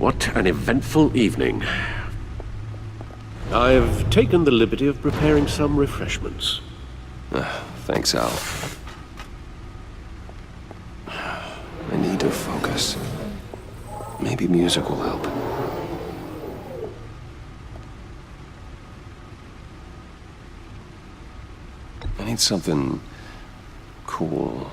What an eventful evening. I've taken the liberty of preparing some refreshments. Thanks, Al. I need to focus. Maybe music will help. I need something cool.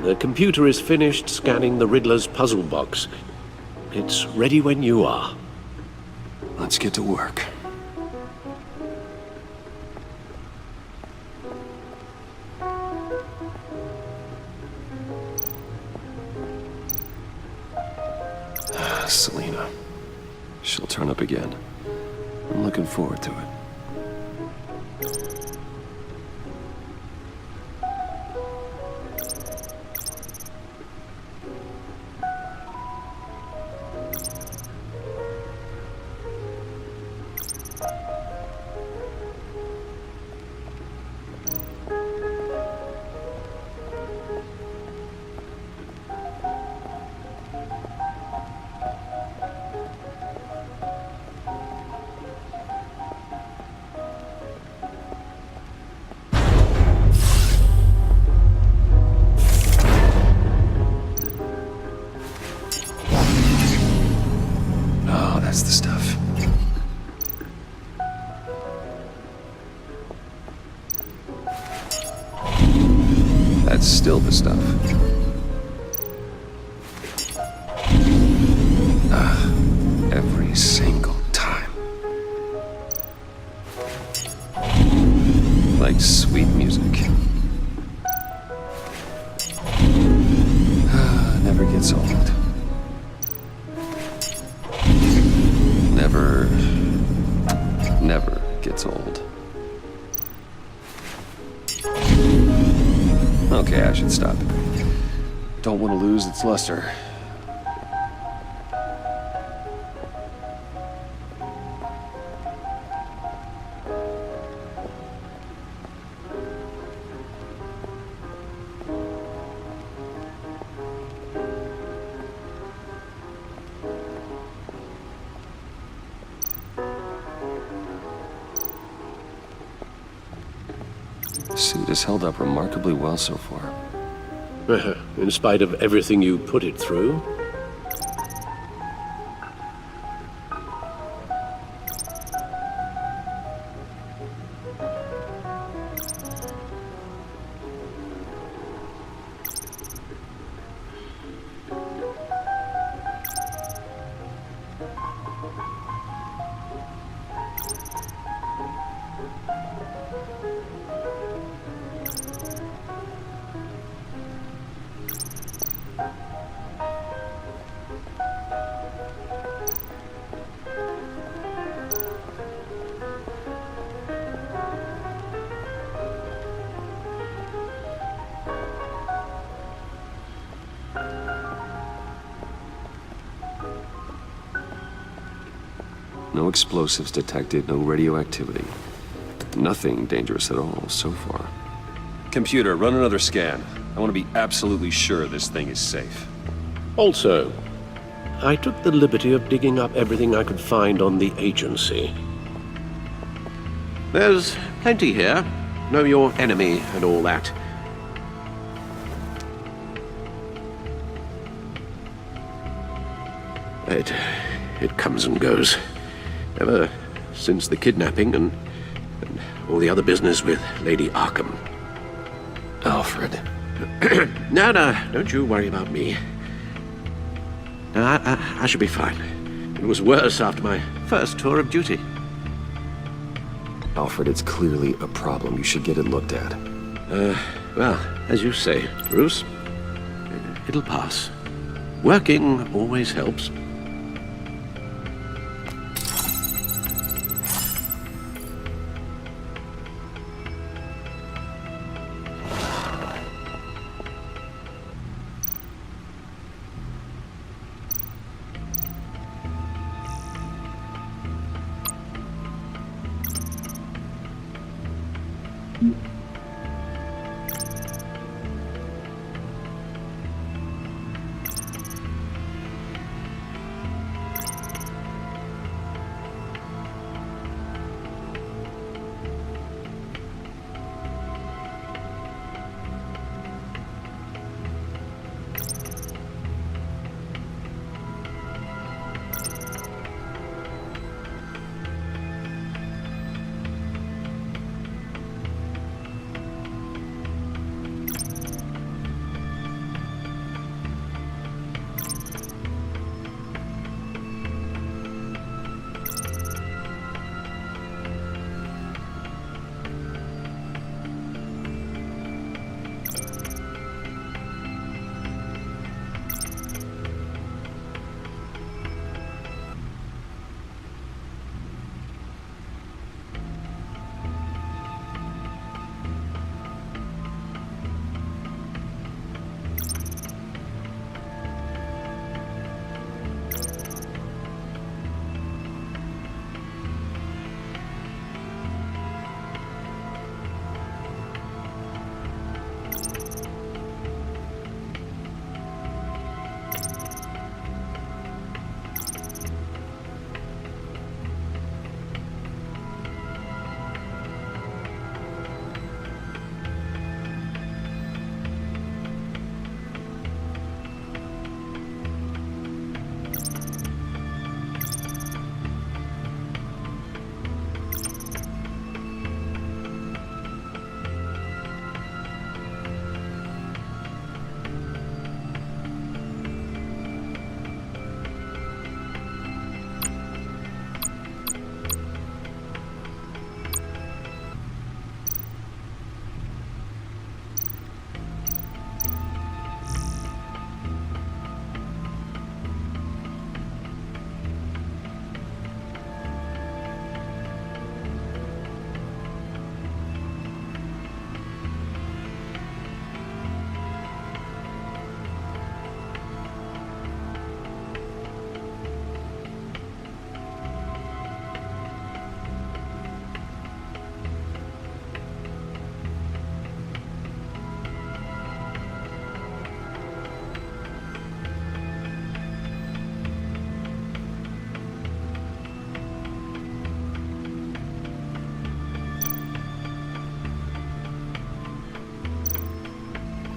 The computer is finished scanning the Riddler's puzzle box. It's ready when you are. Let's get to work. Selena. She'll turn up again. I'm looking forward to it. That's the stuff. That's still the stuff. Every single time. Like sweet music. Never gets old. Never gets old. Okay, I should stop. Don't want to lose its luster. The suit has held up remarkably well so far. In spite of everything you put it through? No explosives detected, no radioactivity. Nothing dangerous at all so far. Computer, run another scan. I want to be absolutely sure this thing is safe. Also, I took the liberty of digging up everything I could find on the agency. There's plenty here. Know your enemy and all that. It comes and goes. Ever since the kidnapping and all the other business with Lady Arkham. Alfred. No, don't you worry about me. No, I should be fine. It was worse after my first tour of duty. Alfred, it's clearly a problem. You should get it looked at. Well, as you say, Bruce, it'll pass. Working always helps.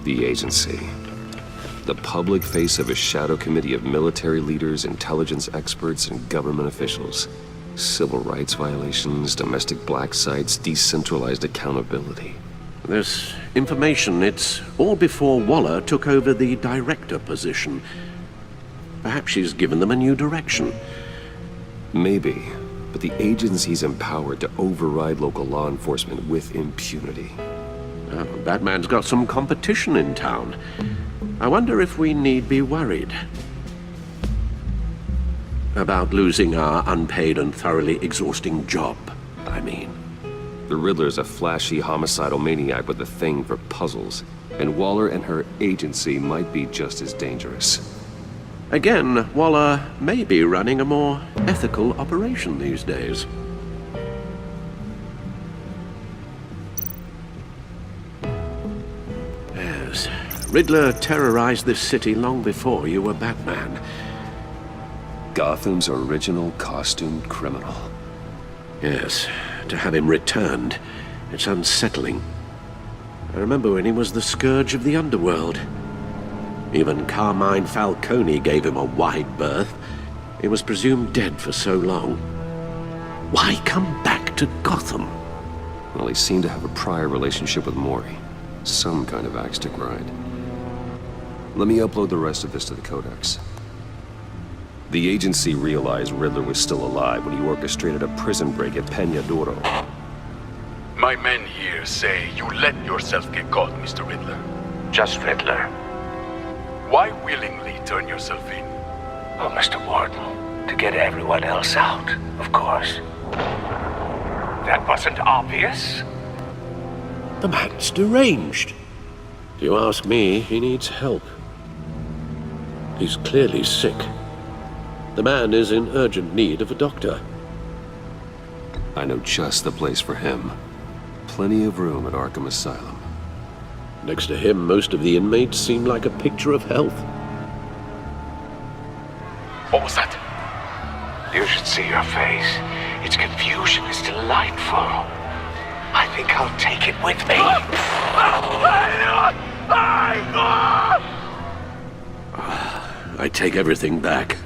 The agency. The public face of a shadow committee of military leaders, intelligence experts, and government officials. Civil rights violations, domestic black sites, decentralized accountability. This information, it's all before Waller took over the director position. Perhaps she's given them a new direction. Maybe, but the agency's empowered to override local law enforcement with impunity. Batman's got some competition in town. I wonder if we need be worried about losing our unpaid and thoroughly exhausting job, I mean. The Riddler's a flashy homicidal maniac with a thing for puzzles, and Waller and her agency might be just as dangerous. Again, Waller may be running a more ethical operation these days. Yes, Riddler terrorized this city long before you were Batman. Gotham's original costumed criminal. Yes, to have him returned, it's unsettling. I remember when he was the scourge of the underworld. Even Carmine Falcone gave him a wide berth. He was presumed dead for so long. Why come back to Gotham? Well, he seemed to have a prior relationship with Mori. Some kind of axe to grind. Let me upload the rest of this to the Codex. The agency realized Riddler was still alive when he orchestrated a prison break at Peña Duro. My men here say you let yourself get caught, Mr. Riddler. Just Riddler. Why willingly turn yourself in? Oh, Mr. Warden, to get everyone else out, of course. That wasn't obvious? The man's deranged. If you ask me, he needs help. He's clearly sick. The man is in urgent need of a doctor. I know just the place for him. Plenty of room at Arkham Asylum. Next to him, most of the inmates seem like a picture of health. What was that? You should see your face. Its confusion is delightful. I think I'll take it with me. I take everything back.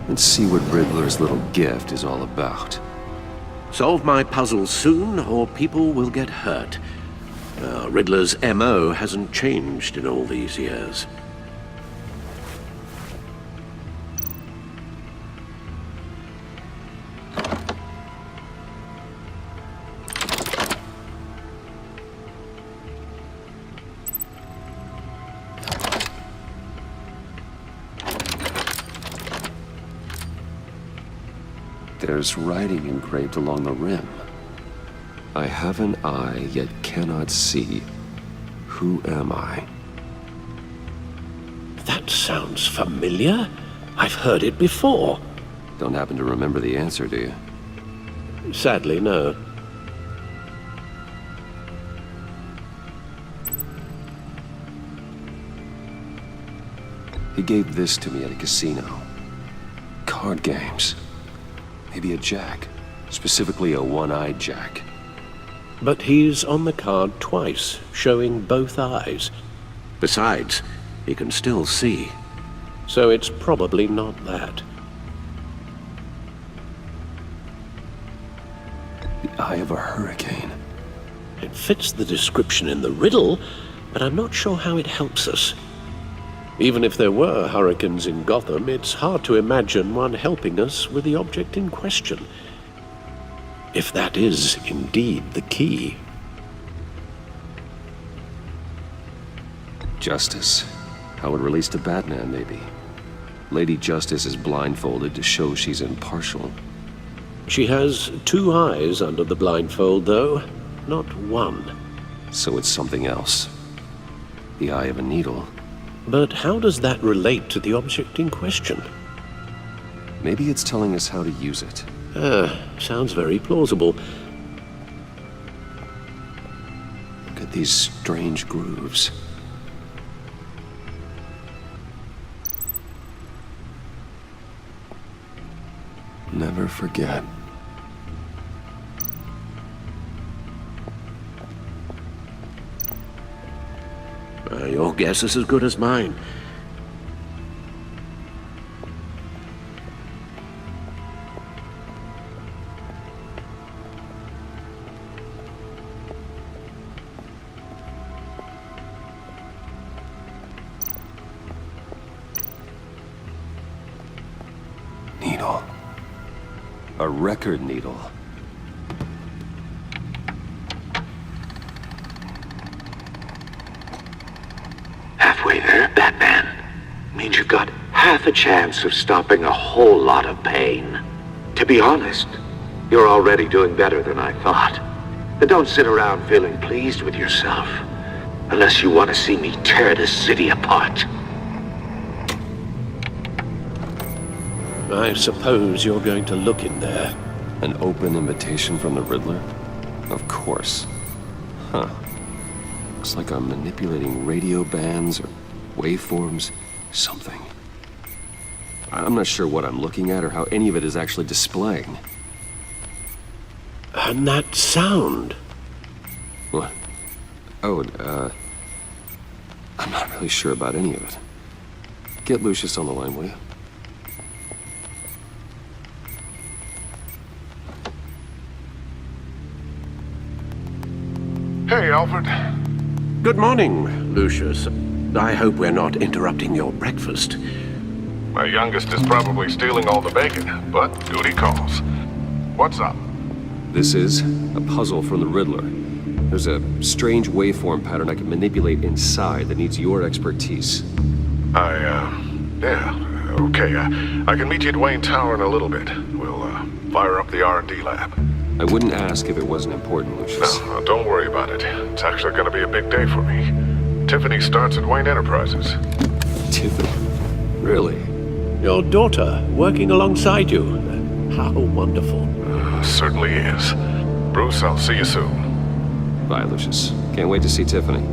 Let's see what Riddler's little gift is all about. Solve my puzzle soon, or people will get hurt. Riddler's M.O. hasn't changed in all these years. There's writing engraved along the rim. I have an eye, yet cannot see. Who am I? That sounds familiar. I've heard it before. Don't happen to remember the answer, do you? Sadly, no. He gave this to me at a casino. Card games. Maybe a jack. Specifically a one-eyed jack. But he's on the card twice, showing both eyes. Besides, he can still see. So it's probably not that. The eye of a hurricane. It fits the description in the riddle, but I'm not sure how it helps us. Even if there were hurricanes in Gotham, it's hard to imagine one helping us with the object in question. If that is indeed the key. Justice. How it relates to Batman, maybe. Lady Justice is blindfolded to show she's impartial. She has two eyes under the blindfold, though, not one. So it's something else. The eye of a needle. But how does that relate to the object in question? Maybe it's telling us how to use it. Sounds very plausible. Look at these strange grooves. never forget. Your guess is as good as mine. Needle. A record needle. Halfway there, Batman. Means you've got half a chance of stopping a whole lot of pain. To be honest, you're already doing better than I thought. But don't sit around feeling pleased with yourself, unless you want to see me tear this city apart. I suppose you're going to look in there. An open invitation from the Riddler? Of course. Huh. Looks like I'm manipulating radio bands or waveforms, something. I'm not sure what I'm looking at or how any of it is actually displaying. And that sound. What? Oh, I'm not really sure about any of it. Get Lucius on the line, will you? Hey, Alfred. Good morning, Lucius. I hope we're not interrupting your breakfast. My youngest is probably stealing all the bacon, but duty calls. What's up? This is a puzzle from the Riddler. There's a strange waveform pattern I can manipulate inside that needs your expertise. Yeah, okay. I can meet you at Wayne Tower in a little bit. We'll, fire up the R&D lab. I wouldn't ask if it wasn't important, Lucius. No, don't worry about it. It's actually gonna be a big day for me. Tiffany starts at Wayne Enterprises. Tiffany? Really? Your daughter working alongside you. How wonderful. Certainly is. Bruce, I'll see you soon. Bye, Lucius. Can't wait to see Tiffany.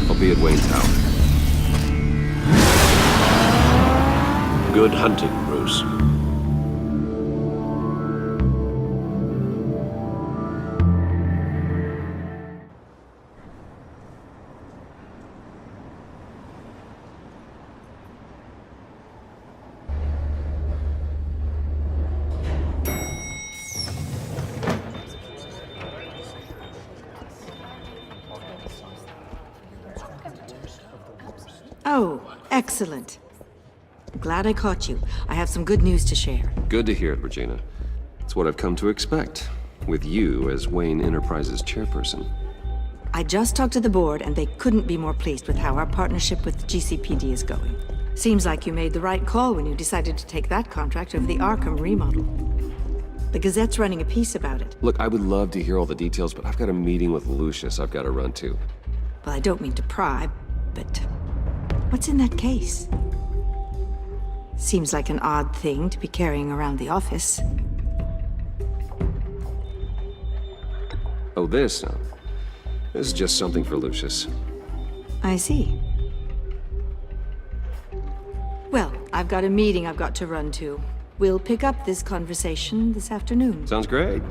I'll be at Wayne Tower. Good hunting, Bruce. Oh, excellent. Glad I caught you. I have some good news to share. Good to hear it, Regina. It's what I've come to expect, with you as Wayne Enterprises chairperson. I just talked to the board, and they couldn't be more pleased with how our partnership with GCPD is going. Seems like you made the right call when you decided to take that contract over the Arkham remodel. The Gazette's running a piece about it. Look, I would love to hear all the details, but I've got a meeting with Lucius I've got to run to. Well, I don't mean to pry, but what's in that case? Seems like an odd thing to be carrying around the office. Oh, this? No. This is just something for Lucius. I see. Well, I've got a meeting I've got to run to. We'll pick up this conversation this afternoon. Sounds great.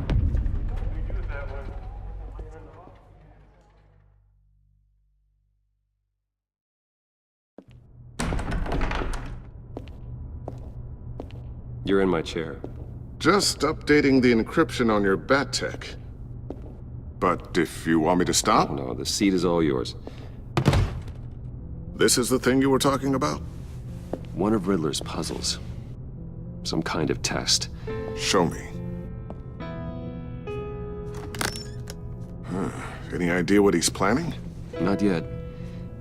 You're in my chair. Just updating the encryption on your bat tech. But if you want me to stop, Oh, no, the seat is all yours. this is the thing you were talking about? One of Riddler's puzzles. Some kind of test. Show me. Any idea what he's planning? Not yet.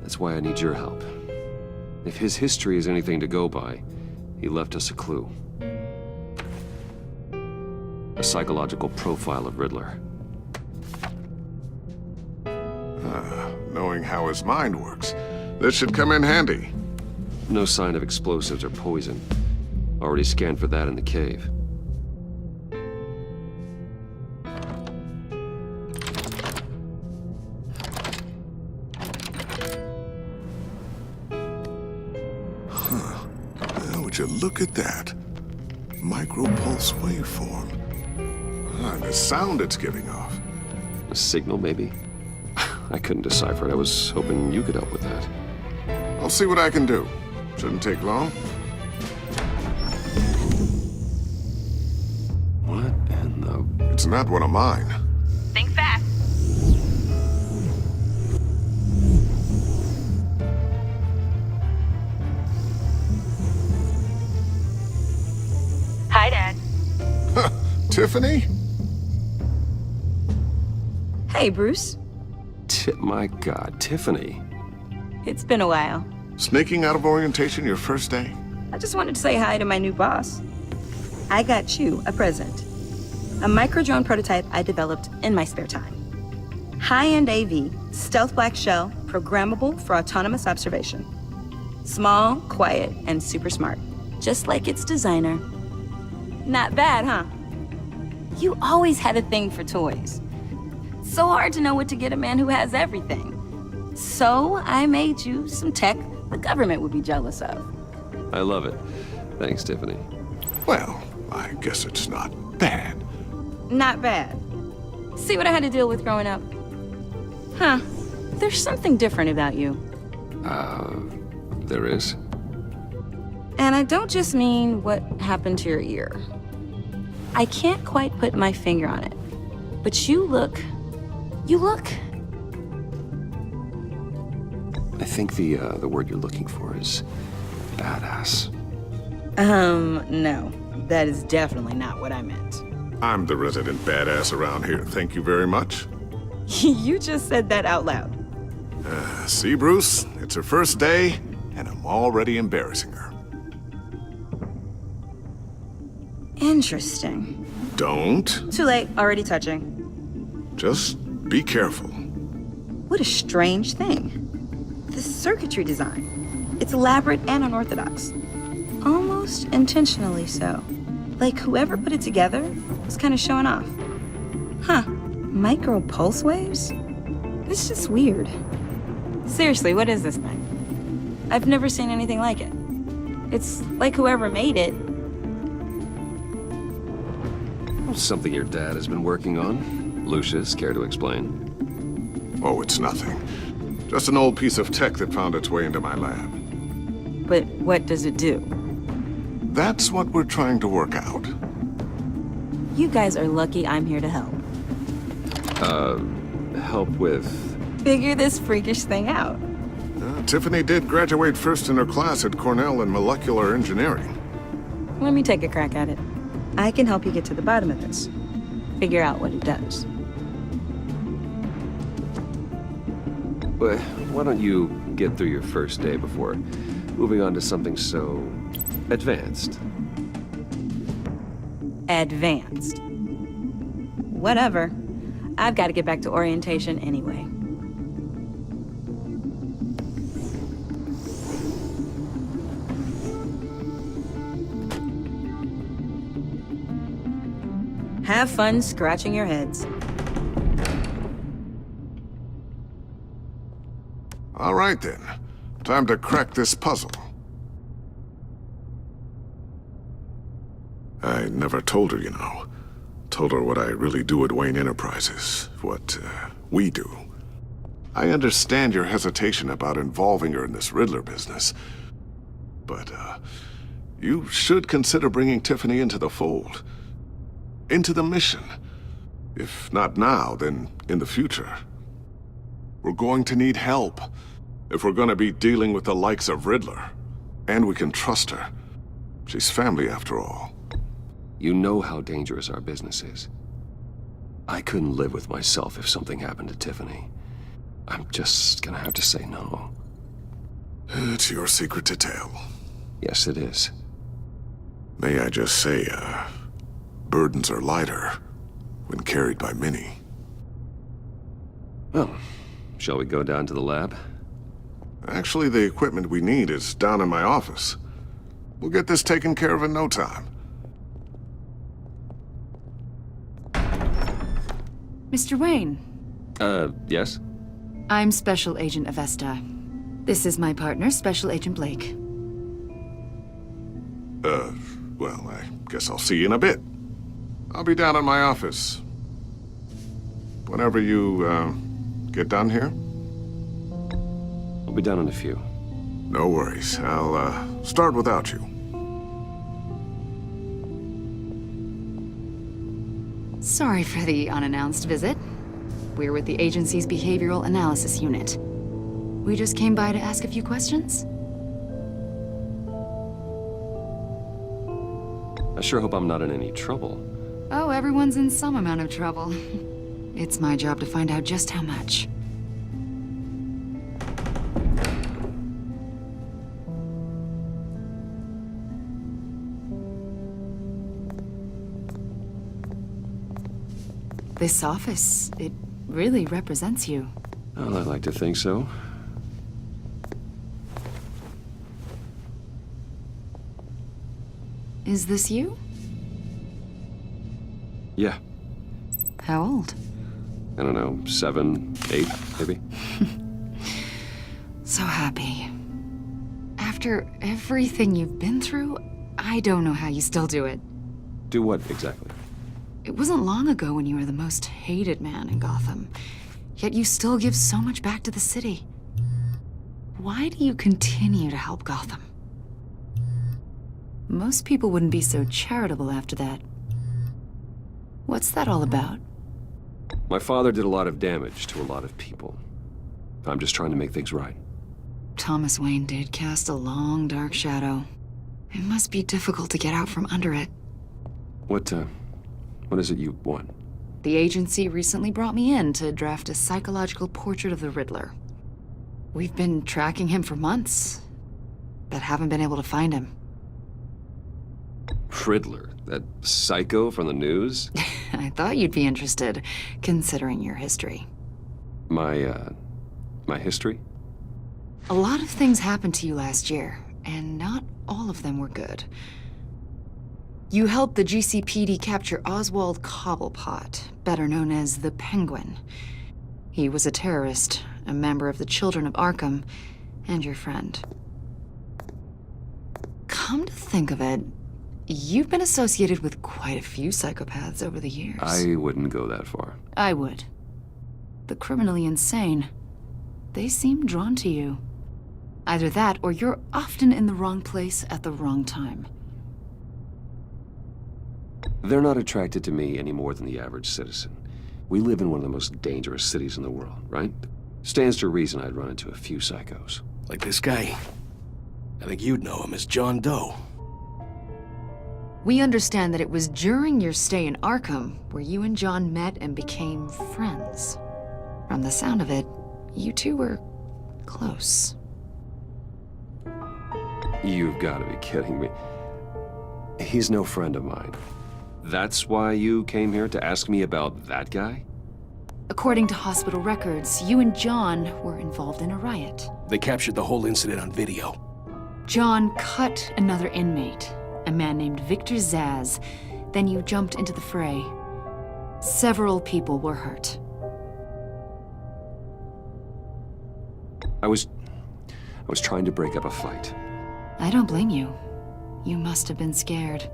That's why I need your help. If his history is anything to go by, he left us a clue. A psychological profile of Riddler. Knowing how his mind works, this should come in handy. No sign of explosives or poison. Already scanned for that in the cave. you look at that? Micropulse waveform. And the sound it's giving off. A signal, maybe? I couldn't decipher it. I was hoping you could help with that. I'll see what I can do. Shouldn't take long. What in the... It's not one of mine. Think fast. Hi, Dad. Tiffany? Hey, Bruce. My God, Tiffany. It's been a while. Sneaking out of orientation your first day? I just wanted to say hi to my new boss. I got you a present. A micro-drone prototype I developed in my spare time. High-end AV, stealth black shell, programmable for autonomous observation. Small, quiet, and super smart. Just like its designer. Not bad, huh? You always had a thing for toys. So hard to know what to get a man who has everything. So I made you some tech the government would be jealous of. I love it. Thanks, Tiffany. Well, I guess it's not bad. Not bad. See what I had to deal with growing up? Huh. There's something different about you. There is? And I don't just mean what happened to your ear. I can't quite put my finger on it. But you look... I think the word you're looking for is badass. No. That is definitely not what I meant. I'm the resident badass around here. Thank you very much. You just said that out loud. See, Bruce? It's her first day, and I'm already embarrassing her. Interesting. Don't. Too late, already touching. Just be careful. What a strange thing. The circuitry design. It's elaborate and unorthodox. Almost intentionally so. Like whoever put it together was kind of showing off. Huh. Micro pulse waves? It's just weird. Seriously, what is this thing? I've never seen anything like it. It's like whoever made it. Something your dad has been working on. Lucius, care to explain? Oh, it's nothing. Just an old piece of tech that found its way into my lab. But what does it do? That's what we're trying to work out. You guys are lucky I'm here to help. Help with... Figure this freakish thing out. Tiffany did graduate first in her class at Cornell in molecular engineering. Let me take a crack at it. I can help you get to the bottom of this. Figure out what it does. Well, why don't you get through your first day before moving on to something so... advanced? Advanced. Whatever. I've got to get back to orientation anyway. Have fun scratching your heads. All right, then. Time to crack this puzzle. I never told her, you know. Told her what I really do at Wayne Enterprises. What, we do. I understand your hesitation about involving her in this Riddler business. But, you should consider bringing Tiffany into the fold. Into the mission. If not now, then in the future. We're going to need help. If we're gonna be dealing with the likes of Riddler. And we can trust her. She's family after all. You know how dangerous our business is. I couldn't live with myself if something happened to Tiffany. I'm just gonna have to say no. It's your secret to tell. Yes, it is. May I just say, burdens are lighter when carried by many. Well, shall we go down to the lab? Actually, the equipment we need is down in my office. We'll get this taken care of in no time. Mr. Wayne. Yes? I'm Special Agent Avesta. This is my partner, Special Agent Blake. Well, I guess I'll see you in a bit. I'll be down in my office. Whenever you, get done here? I'll be down in a few. No worries. I'll, start without you. Sorry for the unannounced visit. We're with the agency's behavioral analysis unit. We just came by to ask a few questions. I sure hope I'm not in any trouble. Oh, everyone's in some amount of trouble. It's my job to find out just how much. This office, it really represents you. Well, I'd like to think so. Is this you? Yeah. How old? I don't know, 7, 8, maybe? So happy. After everything you've been through, I don't know how you still do it. Do what, exactly? It wasn't long ago when you were the most hated man in Gotham, yet you still give so much back to the city. Why do you continue to help Gotham? Most people wouldn't be so charitable after that. What's that all about? My father did a lot of damage to a lot of people. I'm just trying to make things right. Thomas Wayne did cast a long, dark shadow. It must be difficult to get out from under it. What is it you want? The agency recently brought me in to draft a psychological portrait of the Riddler. We've been tracking him for months, but haven't been able to find him. Riddler? That psycho from the news? I thought you'd be interested, considering your history. My history? A lot of things happened to you last year, and not all of them were good. You helped the GCPD capture Oswald Cobblepot, better known as the Penguin. He was a terrorist, a member of the Children of Arkham, and your friend. Come to think of it, you've been associated with quite a few psychopaths over the years. I wouldn't go that far. I would. The criminally insane. They seem drawn to you. Either that, or you're often in the wrong place at the wrong time. They're not attracted to me any more than the average citizen. We live in one of the most dangerous cities in the world, right? Stands to reason I'd run into a few psychos. Like this guy. I think you'd know him as John Doe. We understand that it was during your stay in Arkham where you and John met and became friends. From the sound of it, you two were close. You've got to be kidding me. He's no friend of mine. That's why you came here to ask me about that guy? According to hospital records, you and John were involved in a riot. They captured the whole incident on video. John cut another inmate, a man named Victor Zsasz. Then you jumped into the fray. Several people were hurt. I was trying to break up a fight. I don't blame you. You must have been scared.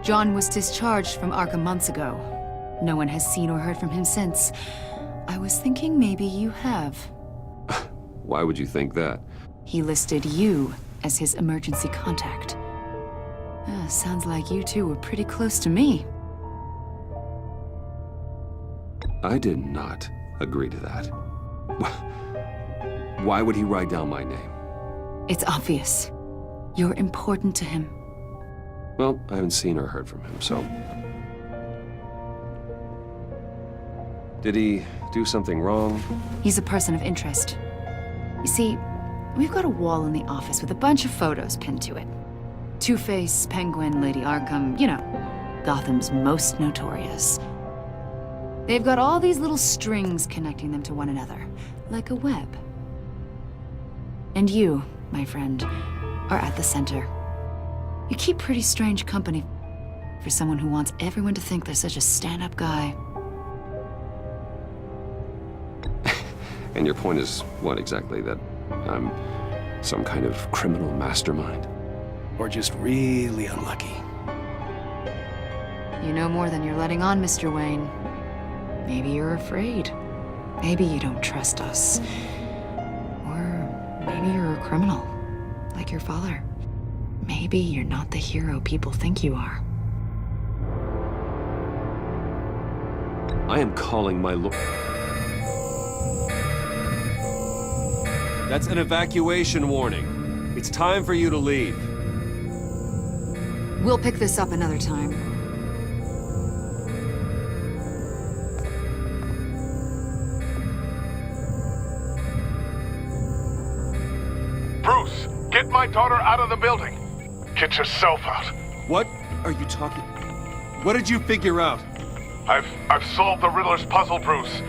John was discharged from Arkham months ago. No one has seen or heard from him since. I was thinking maybe you have. Why would you think that? He listed you as his emergency contact. Sounds like you two were pretty close to me. I did not agree to that. Why would he write down my name? It's obvious. You're important to him. Well, I haven't seen or heard from him, so... Did he do something wrong? He's a person of interest. You see, we've got a wall in the office with a bunch of photos pinned to it. Two-Face, Penguin, Lady Arkham, you know, Gotham's most notorious. They've got all these little strings connecting them to one another, like a web. And you, my friend, are at the center. You keep pretty strange company for someone who wants everyone to think they're such a stand-up guy. And your point is what exactly? That I'm some kind of criminal mastermind? Or just really unlucky? You know more than you're letting on, Mr. Wayne. Maybe you're afraid. Maybe you don't trust us. Or maybe you're a criminal, like your father. Maybe you're not the hero people think you are. I am calling my lord. That's an evacuation warning. It's time for you to leave. We'll pick this up another time. Bruce, get my daughter out of the building. Get yourself out. What are you talking? What did you figure out? I've solved the Riddler's puzzle, Bruce.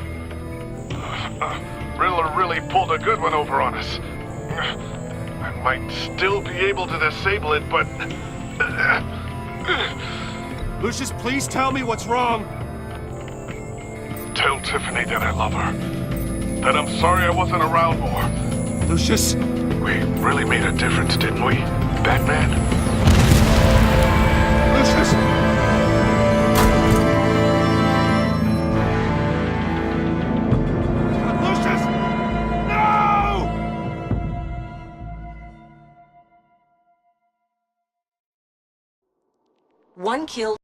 Riddler really pulled a good one over on us. I might still be able to disable it, but... Lucius, please tell me what's wrong. Tell Tiffany that I love her. That I'm sorry I wasn't around more. Lucius? We really made a difference, didn't we, Batman? Lucius! Lucius! No! One kill.